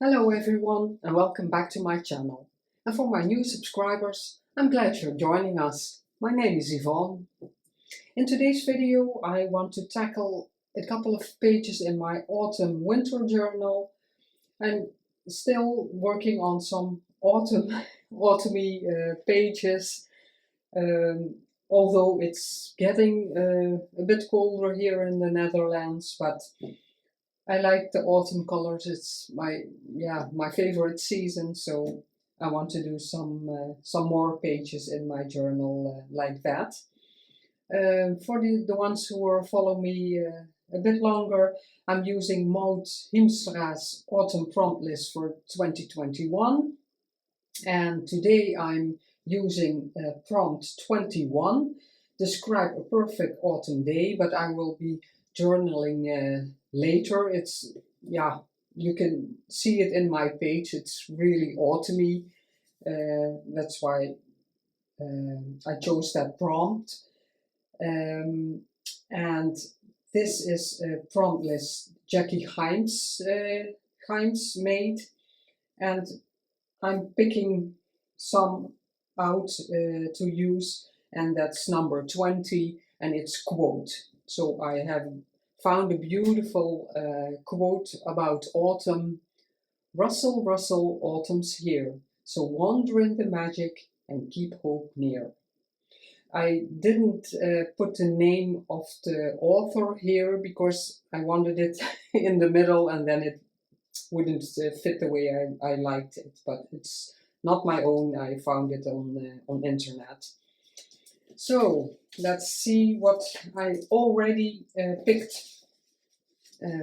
Hello everyone and welcome back to my channel. And for my new subscribers, I'm glad you're joining us. My name is Yvonne. In today's video I want to tackle a couple of pages in my autumn-winter journal. I'm still working on some autumny pages, although it's getting a bit colder here in the Netherlands, but I like the autumn colors. It's my favorite season, so I want to do some more pages in my journal like that. For the ones who will follow me a bit longer, I'm using Maud Hiemstra's autumn prompt list for 2021, and today I'm using prompt 21. Describe a perfect autumn day, but I will be journaling later. You can see it in my page. It's really autumny. That's why I chose that prompt. And this is a prompt list Jackie Himes made, and I'm picking some out to use, and that's number 20, and it's quote. So I have found a beautiful quote about autumn. Rustle, rustle, autumn's here, so wander in the magic and keep hope near. I didn't put the name of the author here because I wanted it in the middle and then it wouldn't fit the way I liked it, but it's not my own. I found it on internet. So let's see what I already picked.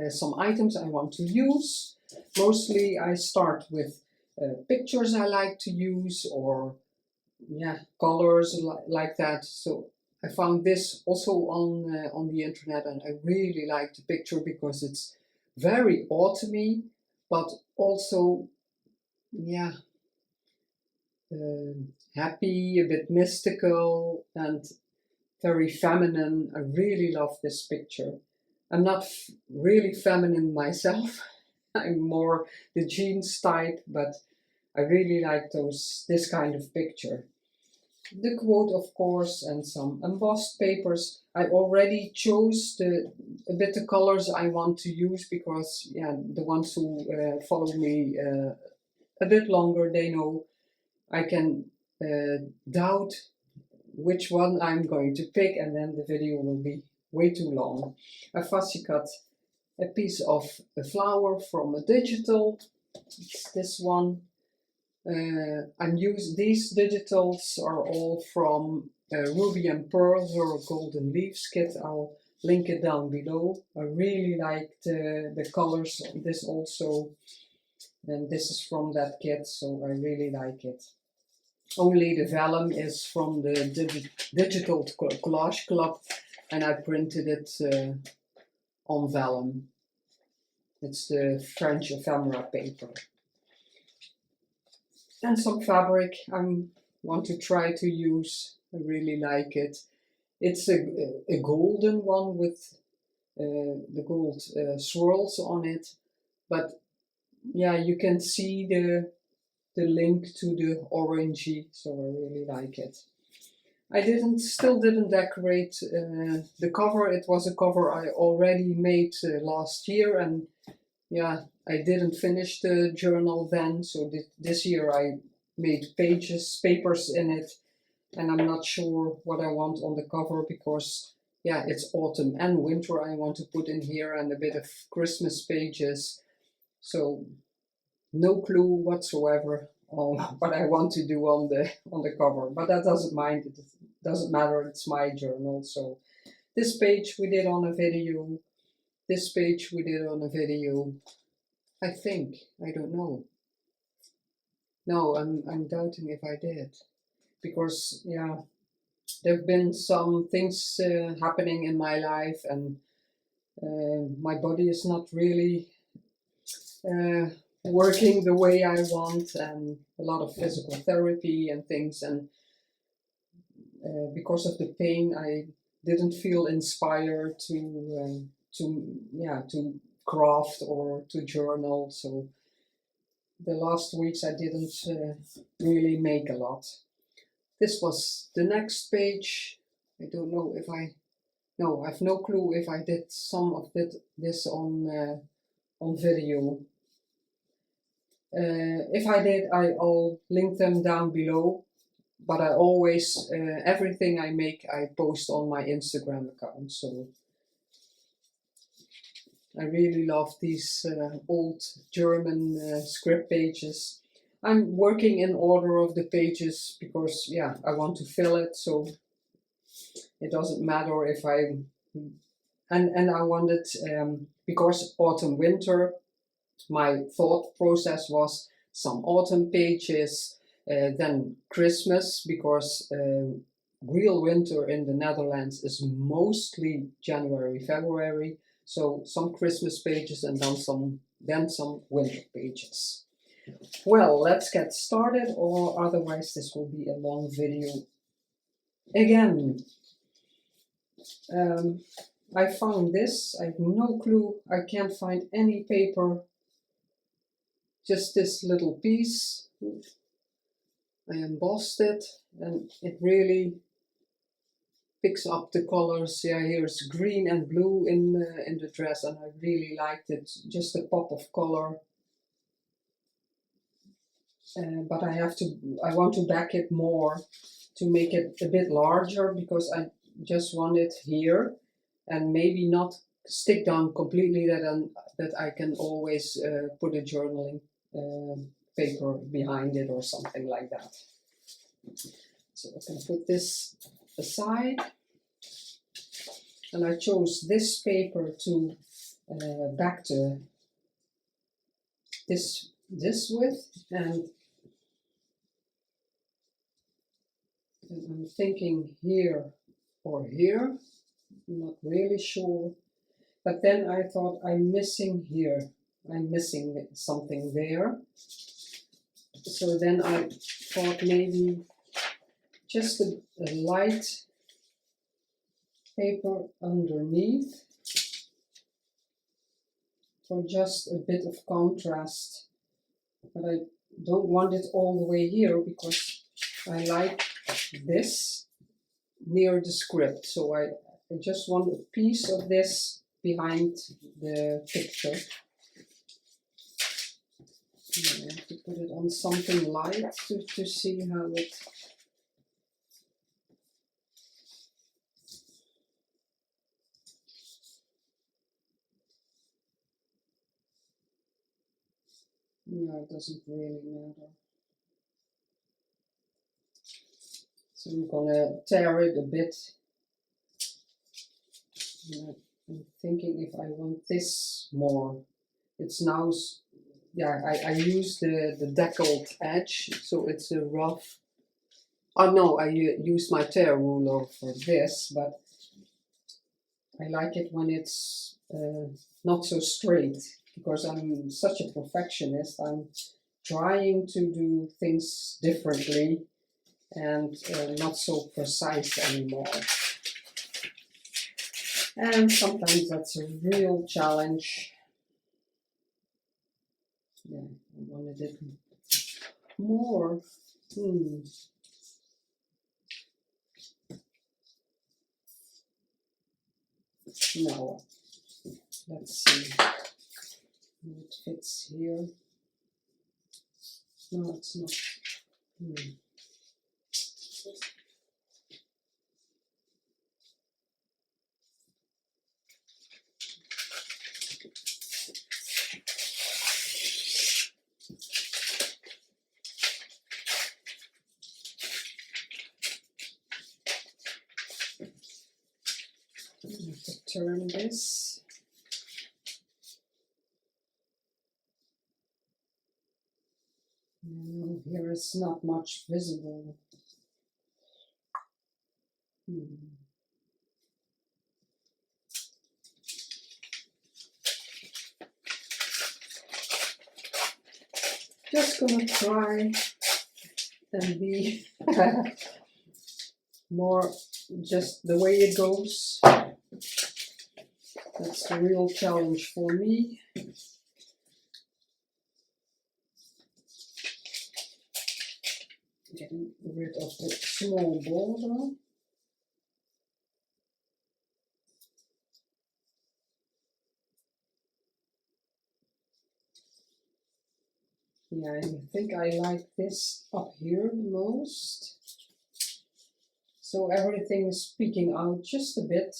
Some items I want to use. Mostly I start with pictures I like to use, or colors like that. So I found this also on the internet, and I really like the picture because it's very autumny, but also happy, a bit mystical, and very feminine. I really love this picture. I'm not really feminine myself. I'm more the jeans type, but I really like this kind of picture. The quote, of course, and some embossed papers. I already chose a bit the colors I want to use because the ones who follow me a bit longer, they know I can doubt which one I'm going to pick, and then the video will be way too long. I fussy cut a piece of a flower from a digital. It's this one. These digitals are all from Ruby&Pearlxo Golden Leaves kit. I'll link it down below. I really liked the colors of this also, and this is from that kit, so I really like it. Only the vellum is from the Digital Collage Club, and I printed it on vellum. It's the French ephemera paper. And some fabric I want to try to use. I really like it. It's a golden one with the gold swirls on it, but you can see the link to the orangey, so I really like it. I still didn't decorate the cover. It was a cover I already made last year, and I didn't finish the journal then, so this year I made papers in it, and I'm not sure what I want on the cover because it's autumn and winter I want to put in here, and a bit of Christmas pages, so no clue whatsoever on what I want to do on the cover, but that doesn't matter, it's my journal. So this page we did on a video, this page we did on a video, I think. I don't know. No, I'm doubting if I did, because there have been some things happening in my life, and my body is not really working the way I want, and a lot of physical therapy and things, and because of the pain I didn't feel inspired to craft or to journal. So the last weeks I didn't really make a lot. This was the next page. I don't know if no, I've no clue if I did some of this on video. If I did, I'll link them down below. But I always, everything I make, I post on my Instagram account. So I really love these old German script pages. I'm working in order of the pages because, yeah, I want to fill it. So it doesn't matter if and I wanted, because autumn, winter, my thought process was some autumn pages, then Christmas, because real winter in the Netherlands is mostly January, February. So some Christmas pages and then some winter pages. Well, let's get started, or otherwise this will be a long video again. I found this. I have no clue. I can't find any paper. Just this little piece. I embossed it, and it really picks up the colors. Yeah, here's green and blue in the dress, and I really liked it. Just a pop of color. But I want to back it more to make it a bit larger, because I just want it here and maybe not stick down completely, that I can always put a journaling paper behind it or something like that. So I can put this aside, and I chose this paper to back to this with, and I'm thinking here or here, I'm not really sure, but then I thought I'm missing here, I'm missing something there, so then I thought maybe just a light paper underneath for just a bit of contrast, but I don't want it all the way here because I like this near the script, so I just want a piece of this behind the picture. I have to put it on something light to see how it. No, it doesn't really matter. So I'm gonna tear it a bit. I'm thinking if I want this more. It's now, yeah, I use the deckled edge, so it's a rough. Oh no, I use my tear ruler for this, but I like it when it's not so straight, because I'm such a perfectionist. I'm trying to do things differently and not so precise anymore. And sometimes that's a real challenge. Yeah, I wanted it more. No, let's see how it fits here. No, it's not. I have to turn this. No, here it's not much visible. Just gonna try and be more just the way it goes. That's the real challenge for me. Getting rid of the small border. Yeah, I think I like this up here the most. So everything is peeking out just a bit.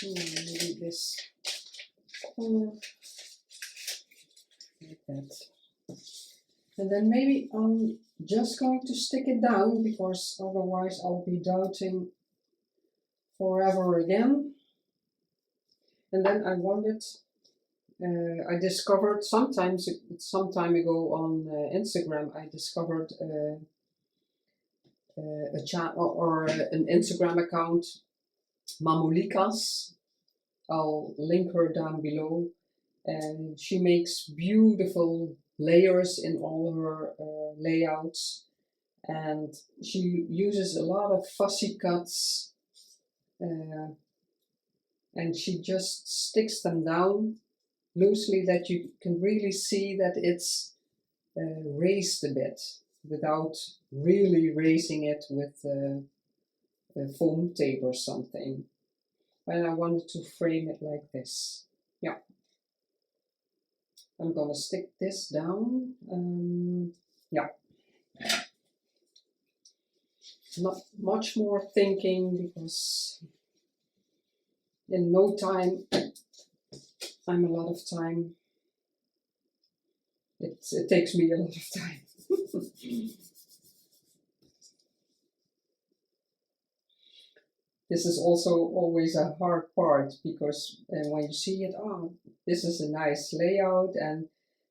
Maybe this corner, like that. And then maybe I'm just going to stick it down, because otherwise I'll be doubting forever again. And then I wanted, I discovered some time ago on Instagram, I discovered a channel or an Instagram account, Mamulikas. I'll link her down below, and she makes beautiful layers in all her layouts, and she uses a lot of fussy cuts, and she just sticks them down loosely that you can really see that it's raised a bit without really raising it with a foam tape or something. And I wanted to frame it like this. Yeah. I'm gonna stick this down. Yeah. Not much more thinking, because in no time, I'm a lot of time. It takes me a lot of time. This is also always a hard part, because when you see it, oh, this is a nice layout, and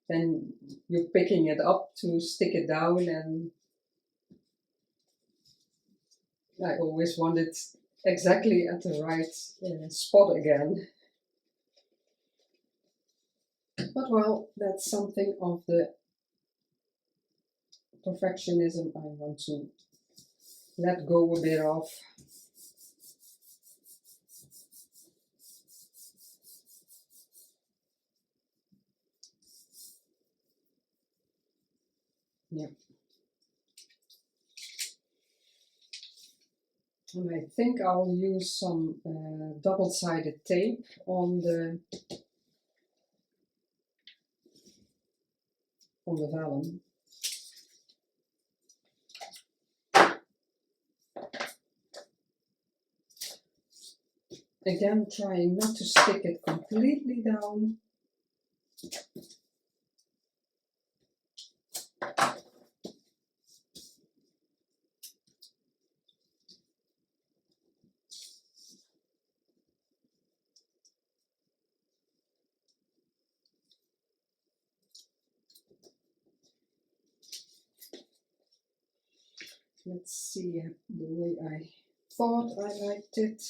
then you're picking it up to stick it down, and I always want it exactly at the right spot again. But well, that's something of the perfectionism I want to let go a bit of. Yeah. And I think I'll use some double-sided tape on the vellum. Again, trying not to stick it completely down. Let's see the way I thought I liked it.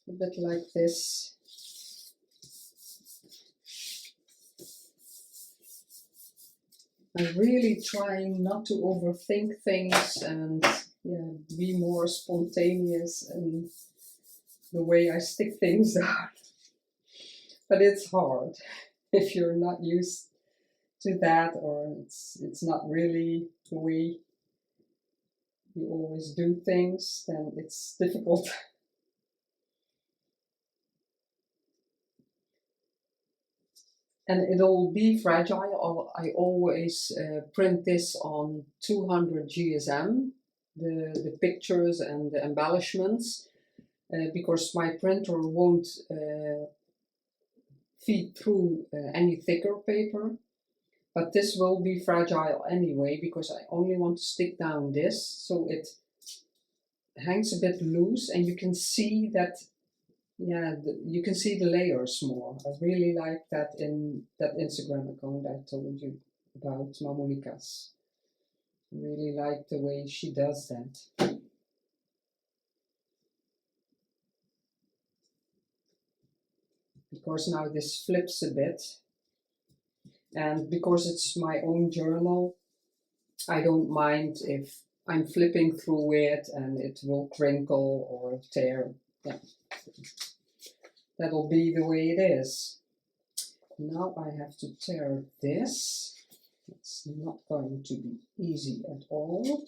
A bit like this. I'm really trying not to overthink things, and be more spontaneous in the way I stick things down. But it's hard if you're not used to that, or it's not really the way you always do things, then it's difficult. And it'll be fragile. I always print this on 200 GSM, the pictures and the embellishments, because my printer won't feed through any thicker paper. But this will be fragile anyway, because I only want to stick down this, so it hangs a bit loose, and you can see that, you can see the layers more. I really like that in that Instagram account I told you about Mamoulikas. I really like the way she does that. Because now this flips a bit, and because it's my own journal, I don't mind if I'm flipping through it and it will crinkle or tear. Yeah. That'll be the way it is. Now I have to tear this. It's not going to be easy at all.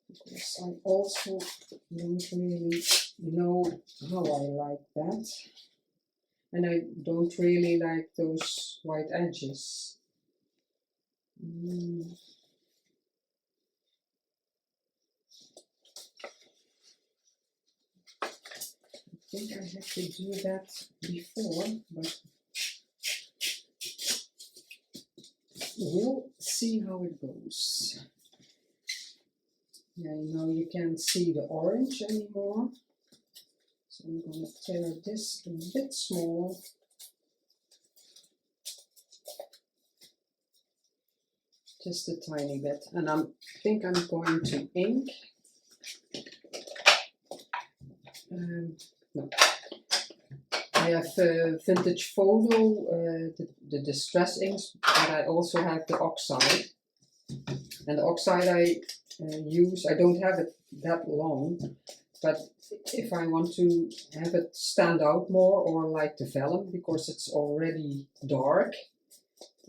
Because I also don't really know how I like that. And I don't really like those white edges. I think I had to do that before, but we'll see how it goes. Yeah, you know, you can't see the orange anymore. So I'm going to tear this a bit smaller. Just a tiny bit. And I think I'm going to ink. No. I have vintage photo, the distress inks, but I also have the oxide. And the oxide I use, I don't have it that long, but if I want to have it stand out more, or like the vellum, because it's already dark,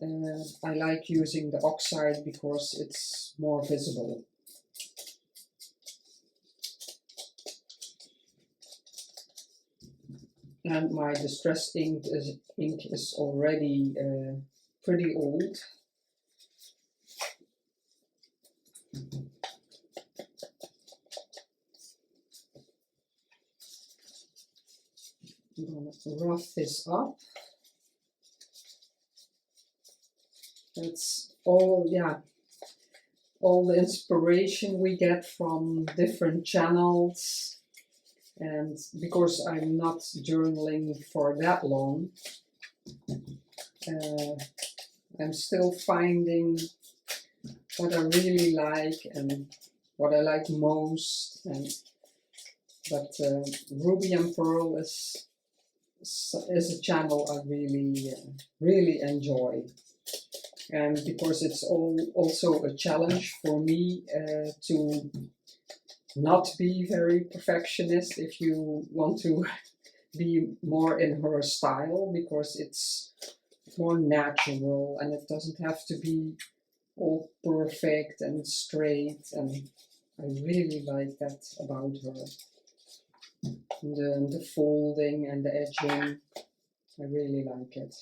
I like using the oxide because it's more visible. And my distress ink is already pretty old. I'm going to rough this up. That's all, yeah, all the inspiration we get from different channels. And because I'm not journaling for that long, I'm still finding what I really like and what I like most. But Ruby and Pearl is a channel I really enjoy. And because it's also a challenge for me to not be very perfectionist if you want to be more in her style, because it's more natural and it doesn't have to be all perfect and straight, and I really like that about her. The folding and the edging, I really like it.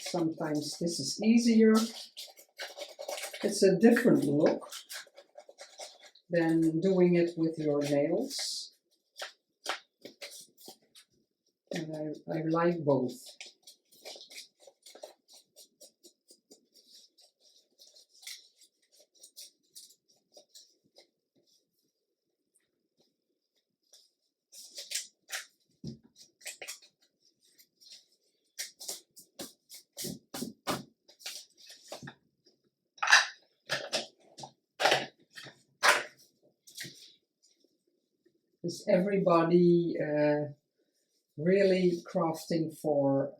Sometimes this is easier. It's a different look than doing it with your nails. And I like both. Is everybody really crafting for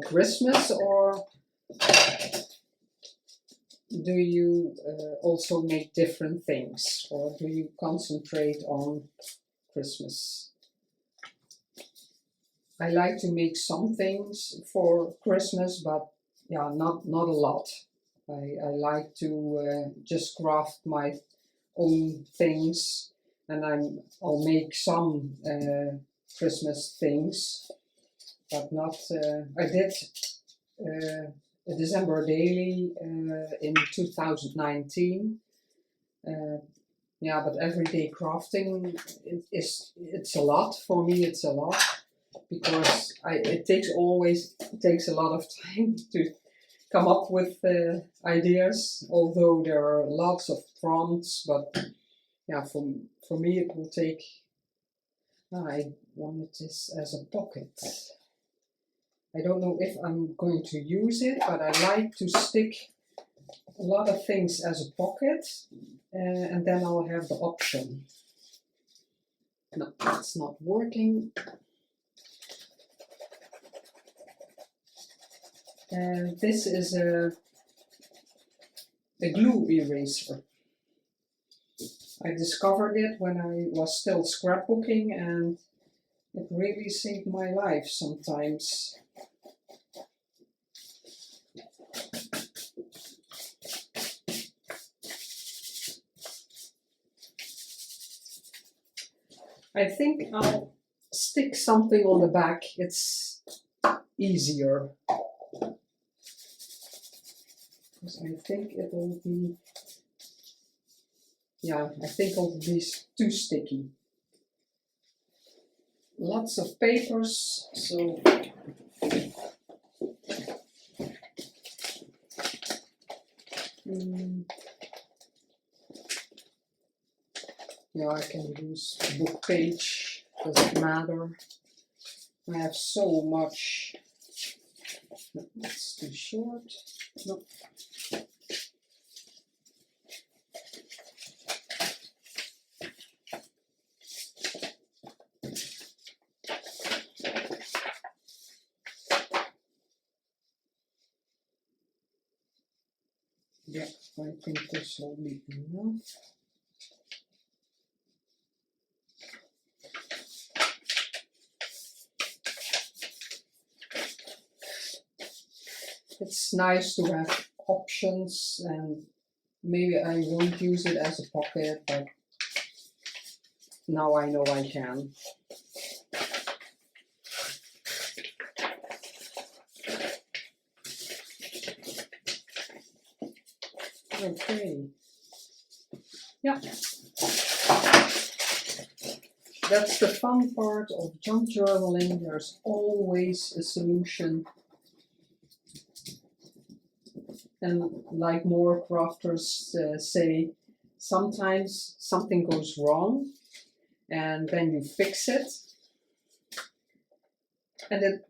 Christmas, or do you also make different things, or do you concentrate on Christmas? I like to make some things for Christmas, but yeah, not a lot. I like to just craft my own things, and I'll make some Christmas things, but not. I did a December daily in 2019. Yeah, but everyday crafting it's a lot for me. It's a lot because it takes a lot of time come up with ideas, although there are lots of prompts, but yeah, for me it will take, I wanted this as a pocket. I don't know if I'm going to use it, but I like to stick a lot of things as a pocket, and then I'll have the option. No, that's not working. This is a glue eraser. I discovered it when I was still scrapbooking, and it really saved my life sometimes. I think I'll stick something on the back. It's easier. Because I think it will be, yeah, I think it'll be too sticky. Lots of papers, so yeah, I can use book page, doesn't matter. I have so much. No, that's too short. No. Yeah, I think this will be enough. It's nice to have options, and maybe I won't use it as a pocket, but now I know I can. Okay. Yeah. That's the fun part of junk journaling. There's always a solution. And like more crafters say, sometimes something goes wrong and then you fix it. And it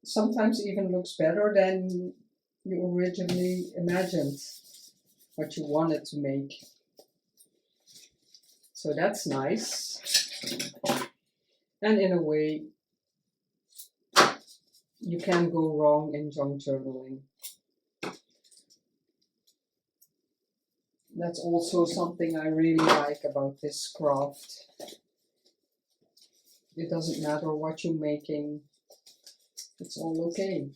sometimes even looks better than you originally imagined what you wanted to make. So that's nice. And in a way, you can go wrong in junk journaling. That's also something I really like about this craft. It doesn't matter what you're making, it's all okay.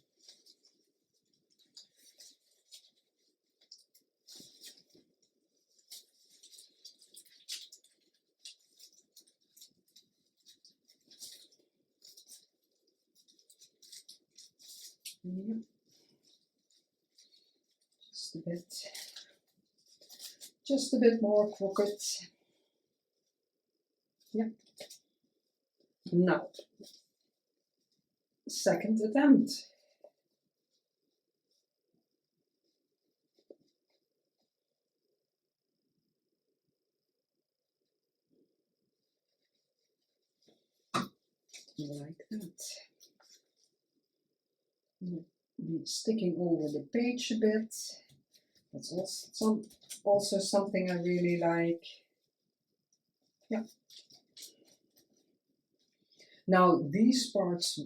Yep. Just a bit more crooked. Yep. Now, second attempt. Like that. Be sticking over the page a bit. That's also something I really like. Yeah. Now these parts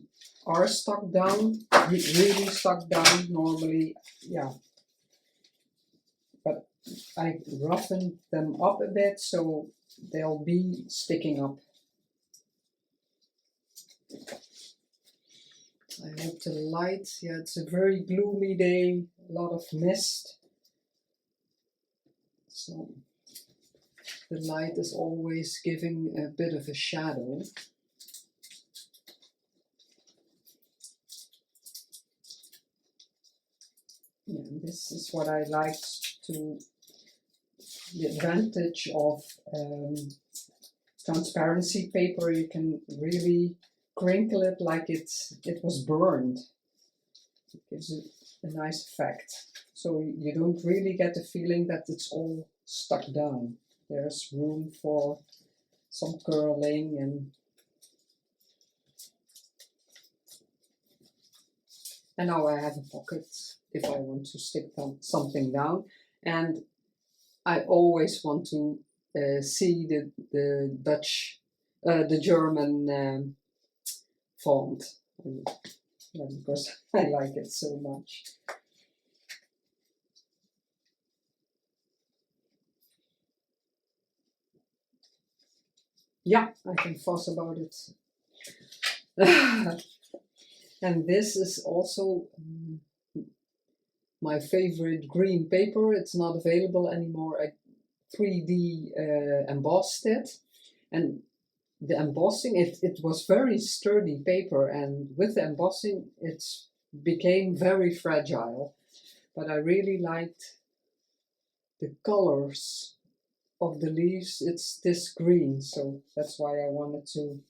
are stuck down, really stuck down normally, yeah. But I roughened them up a bit so they'll be sticking up. I hope the light, yeah, it's a very gloomy day, a lot of mist. So the light is always giving a bit of a shadow. Yeah, this is what I like to, the advantage of transparency paper. You can really crinkle it like it was burned. It gives it a nice effect. So you don't really get the feeling that it's all stuck down. There's room for some curling and now I have a pocket if I want to stick something down. And I always want to see the Dutch, the German font, because I like it so much. Yeah, I can fuss about it. And this is also my favorite green paper. It's not available anymore. I 3D embossed it, and the embossing, it was very sturdy paper, and with the embossing it became very fragile. But I really liked the colors of the leaves. It's this green, so that's why I wanted to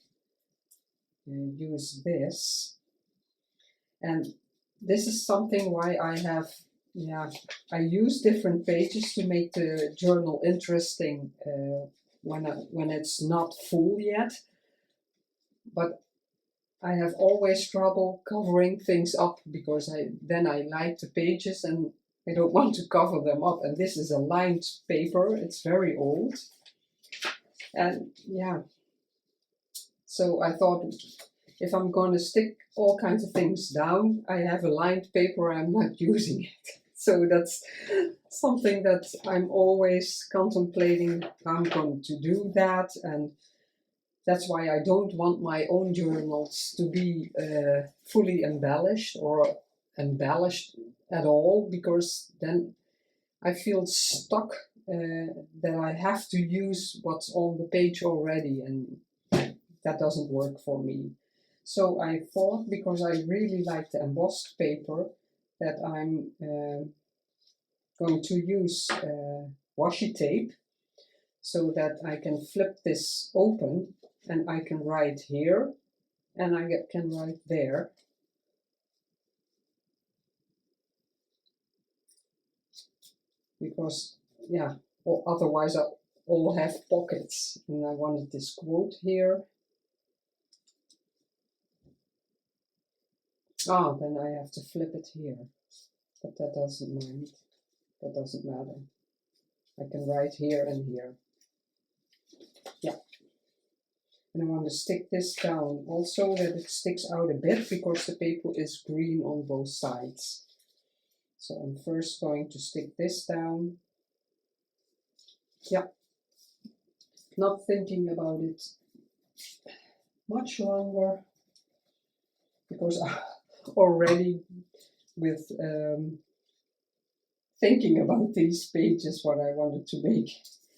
use this. And this is something why I have, I use different pages to make the journal interesting when it's not full yet. But I have always trouble covering things up because then I like the pages and I don't want to cover them up. And this is a lined paper. It's very old. And yeah, so I thought, if I'm going to stick all kinds of things down, I have a lined paper, I'm not using it. So that's something that I'm always contemplating how I'm going to do that. And that's why I don't want my own journals to be fully embellished or embellished at all, because then I feel stuck that I have to use what's on the page already, and that doesn't work for me. So I thought, because I really like the embossed paper, that I'm going to use washi tape so that I can flip this open and I can write here and I can write there. Because, yeah, otherwise I'll all have pockets. And I wanted this quote here. Then I have to flip it here, but that doesn't mind. That doesn't matter. I can write here and here. Yeah. And I want to stick this down also, that it sticks out a bit, because the paper is green on both sides. So I'm first going to stick this down. Yeah. Not thinking about it much longer, because already with thinking about these pages, what I wanted to make,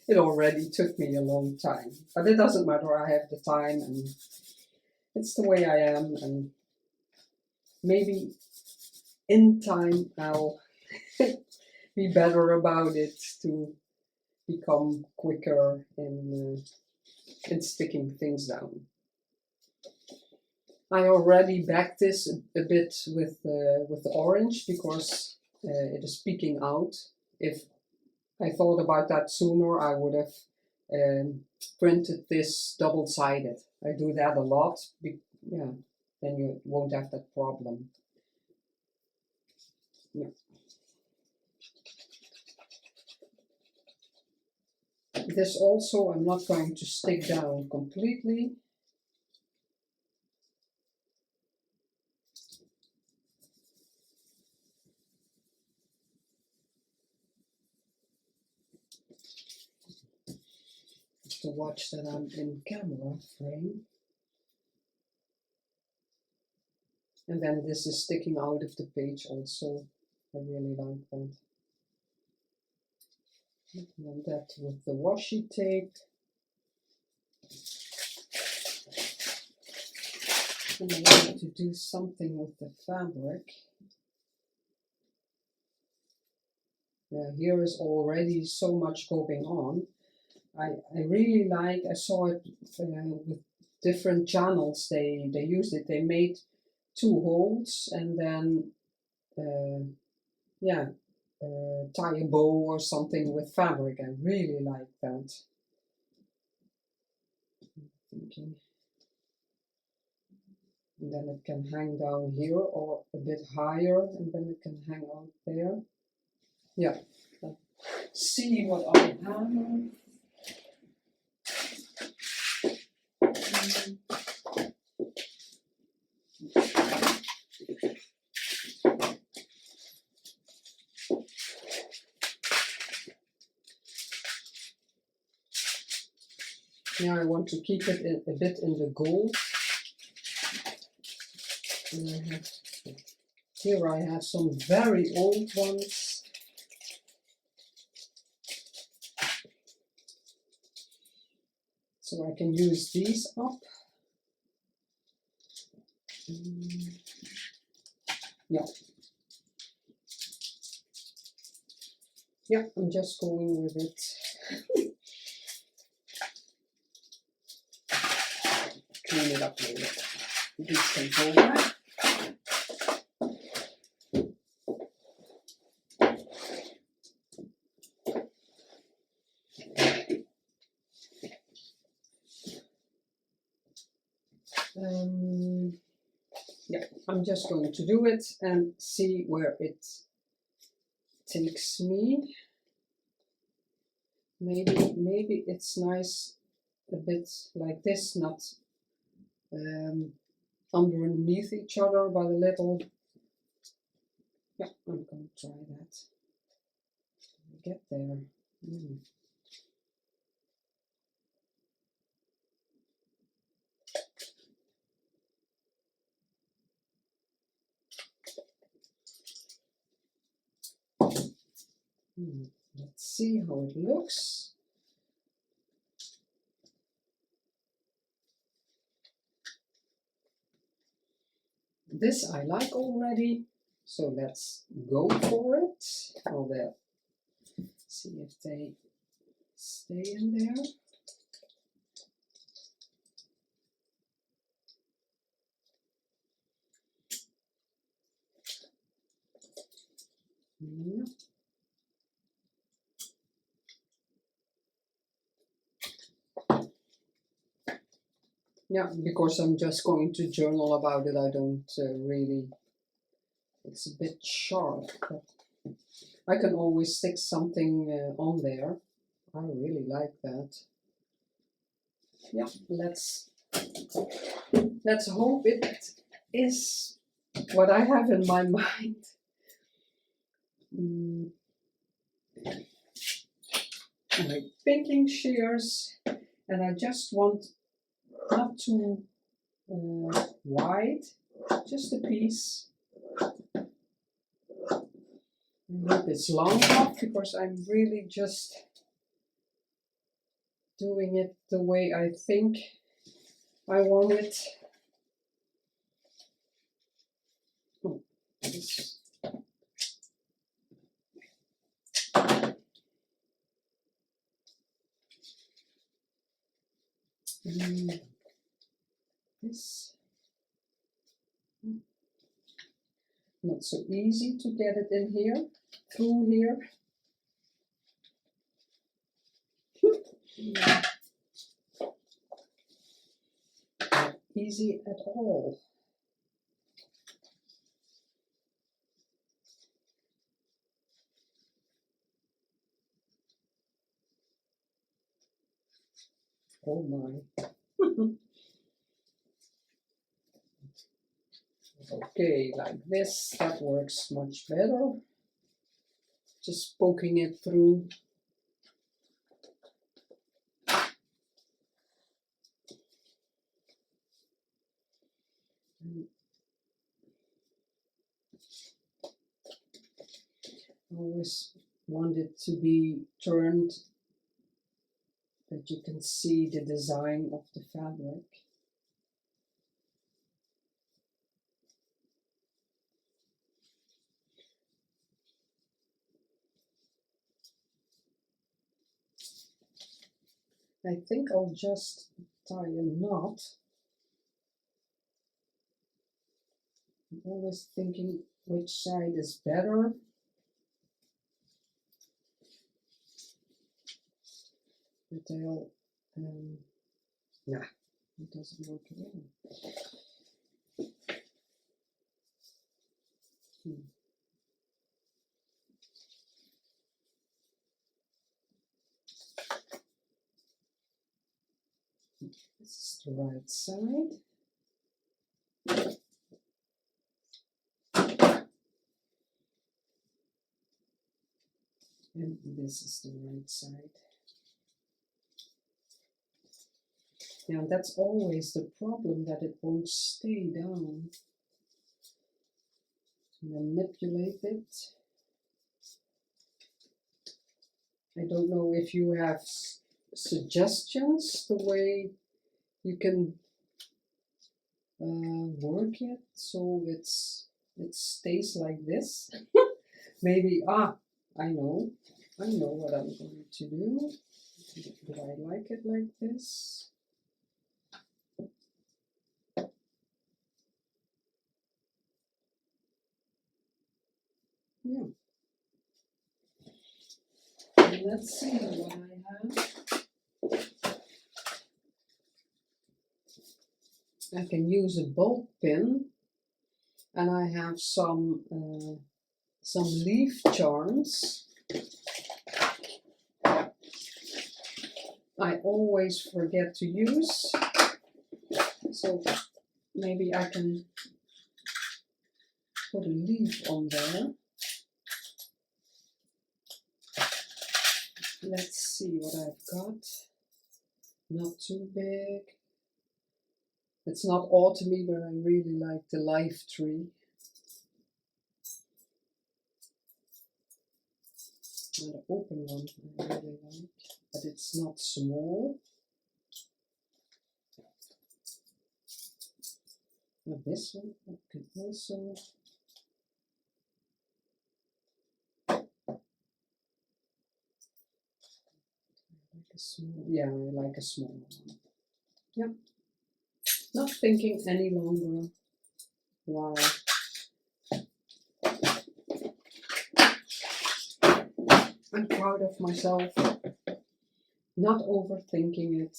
it already took me a long time. But it doesn't matter, I have the time and it's the way I am, and maybe in time I'll be better about it to become quicker in sticking things down. I already backed this a bit with the orange, because it is peeking out. If I thought about that sooner, I would have printed this double-sided. I do that a lot. Yeah, then you won't have that problem. Yeah. This also I'm not going to stick down completely. To watch that I'm in camera frame. And then this is sticking out of the page also. I really like that. And then that with the washi tape. And I wanted to do something with the fabric. Now here is already so much going on. I really like, I saw it with different channels, they used it. They made 2 holes and then yeah, tie a bow or something with fabric. I really like that. Thinking. And then it can hang down here or a bit higher, and then it can hang out there. Yeah. See what I have. Now I want to keep it a bit in the gold. And here I have some very old ones. So I can use these up. Yeah. Yeah, I'm just going with it. Clean it up a little bit. These can go back. Yeah, I'm just going to do it and see where it takes me. Maybe it's nice a bit like this, not underneath each other, but a little. Yeah, I'm going to try that. Get there. Let's see how it looks. This I like already, so let's go for it. Oh, there. See if they stay in there. Yeah. Yeah, because I'm just going to journal about it. I don't really, it's a bit sharp, but I can always stick something on there. I really like that. Yeah, let's hope it is what I have in my mind. My pinking shears, and I just want not too wide, just a piece. I hope it's long enough because I'm really just doing it the way I think I want it. Oh, this. This. Not so easy to get it in here, through here. Not easy at all. Oh my. Okay, like this, that works much better. Just poking it through. I always want it to be turned that you can see the design of the fabric. I think I'll just tie a knot always thinking which side is better. But they'll, nah, it doesn't work at all. This is the right side. And this is the right side. Now that's always the problem, that it won't stay down. Manipulate it. I don't know if you have suggestions the way you can work it so it stays like this. Maybe, I know what I'm going to do. Do I like it like this? Yeah. And let's see what I have. I can use a bulb pin, and I have some leaf charms. I always forget to use, so maybe I can put a leaf on there. Let's see what I've got. Not too big. It's not autumny, but I really like the live tree. And the open one I really like, but it's not small. Now this one I can also. Yeah, I like a small one. Yep. Not thinking any longer. Wow. I'm proud of myself. Not overthinking it.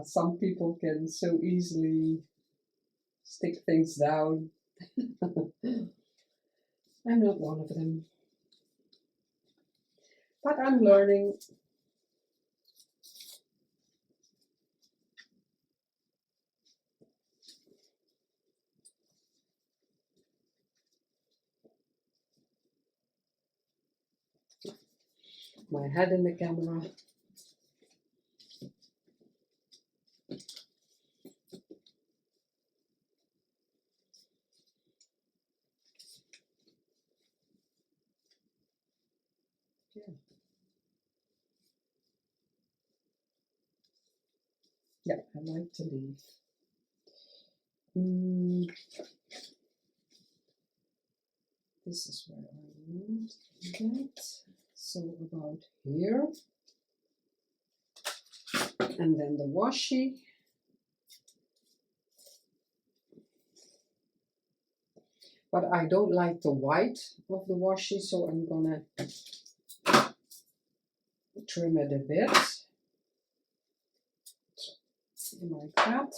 Some people can so easily stick things down. I'm not one of them. But I'm learning. My head in the camera. Yeah, I like to leave. This is where I want that. So about here. And then the washi. But I don't like the white of the washi, so I'm gonna trim it a bit. Like that.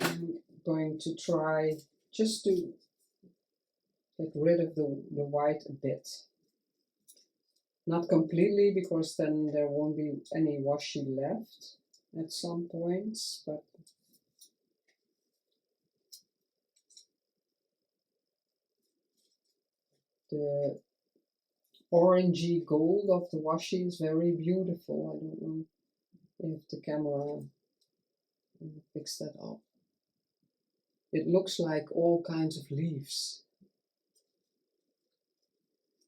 I'm going to try just to get rid of the white a bit. Not completely, because then there won't be any washi left at some points, but the orangey gold of the washi is very beautiful. I don't know if the camera picks that up. It looks like all kinds of leaves.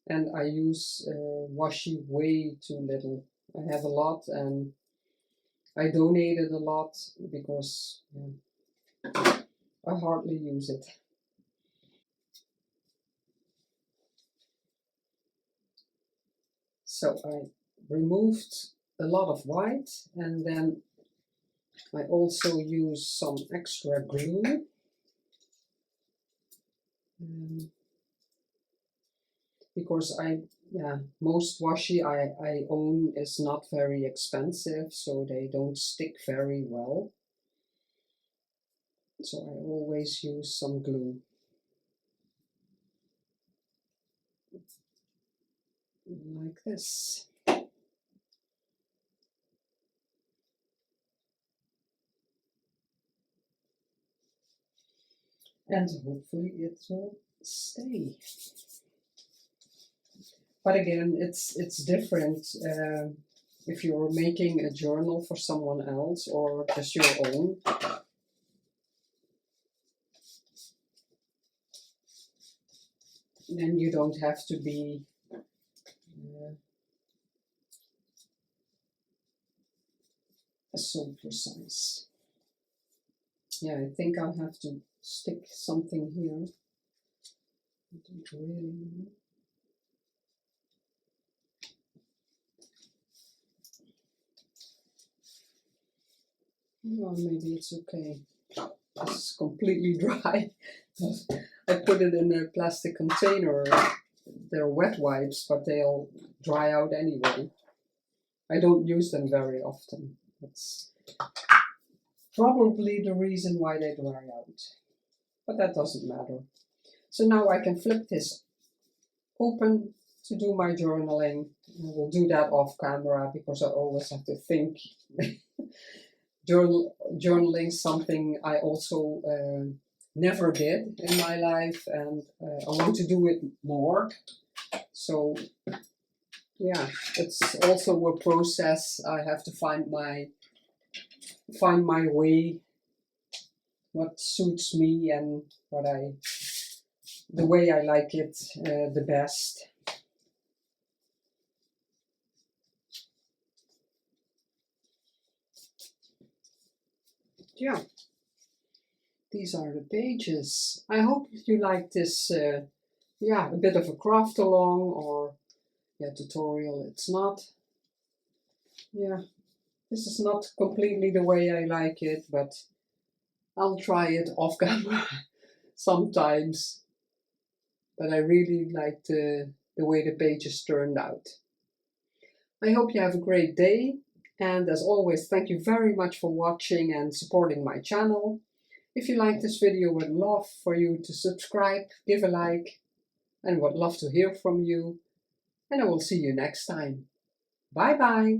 And I use washi way too little. I have a lot, and I donated a lot because I hardly use it. So I removed a lot of white, and then I also use some extra glue. Because most washi I own is not very expensive, so they don't stick very well. So I always use some glue. Like this. And hopefully it will stay. But again, it's different if you're making a journal for someone else or just your own. Then you don't have to be so precise. Yeah, I think I'll have to stick something here. I don't really know. Oh, maybe it's okay. It's completely dry. I put it in a plastic container. They're wet wipes, but they'll dry out anyway. I don't use them very often. That's probably the reason why they dry out. But that doesn't matter. So now I can flip this open to do my journaling. I will do that off camera because I always have to think. Journaling something I also never did in my life, and I want to do it more. So yeah, it's also a process. I have to find my way, what suits me and the way I like it the best. Yeah, these are the pages. I hope you like this, a bit of a craft along or tutorial. It's not, this is not completely the way I like it, but I'll try it off camera sometimes. But I really like the way the pages turned out. I hope you have a great day. And as always, thank you very much for watching and supporting my channel. If you like this video, I would love for you to subscribe, give a like, and would love to hear from you. And I will see you next time. Bye bye.